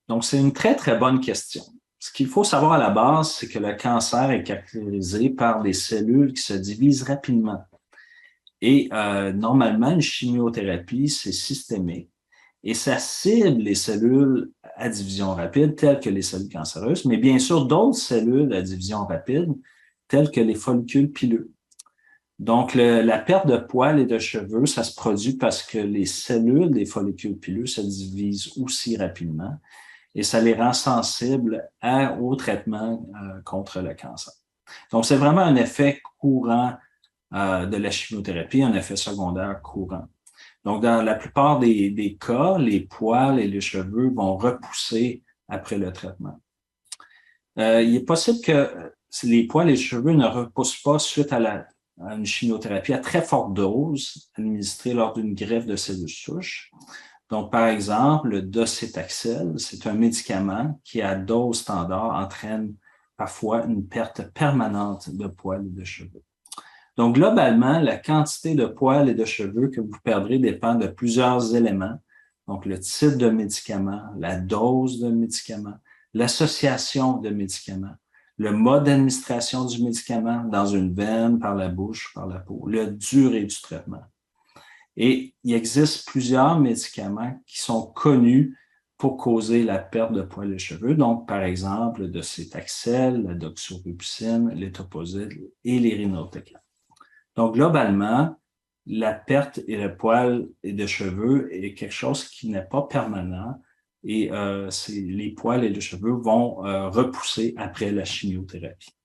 Donc, c'est une très, très bonne question. Ce qu'il faut savoir à la base, c'est que le cancer est caractérisé par des cellules qui se divisent rapidement. Et normalement, une chimiothérapie, c'est systémique. Et ça cible les cellules à division rapide, telles que les cellules cancéreuses, mais bien sûr d'autres cellules à division rapide, telles que les follicules pileux. Donc, la perte de poils et de cheveux, ça se produit parce que les cellules des follicules pileux se divisent aussi rapidement et ça les rend sensibles au traitement contre le cancer. Donc, c'est vraiment un effet courant de la chimiothérapie, un effet secondaire courant. Donc, dans la plupart des cas, les poils et les cheveux vont repousser après le traitement. Il est possible que les poils et les cheveux ne repoussent pas suite à une chimiothérapie à très forte dose administrée lors d'une greffe de cellules souches. Donc, par exemple, le docétaxel, c'est un médicament qui, à dose standard, entraîne parfois une perte permanente de poils et de cheveux. Donc, globalement, la quantité de poils et de cheveux que vous perdrez dépend de plusieurs éléments. Donc, le type de médicament, la dose de médicament, l'association de médicaments, le mode d'administration du médicament dans une veine, par la bouche, par la peau, la durée du traitement. Et il existe plusieurs médicaments qui sont connus pour causer la perte de poils et de cheveux. Donc, par exemple, le docétaxel, la doxorubicine, l'étoposide et l'irinotecan. Donc, globalement, la perte et le poil et de cheveux est quelque chose qui n'est pas permanent et les poils et les cheveux vont repousser après la chimiothérapie.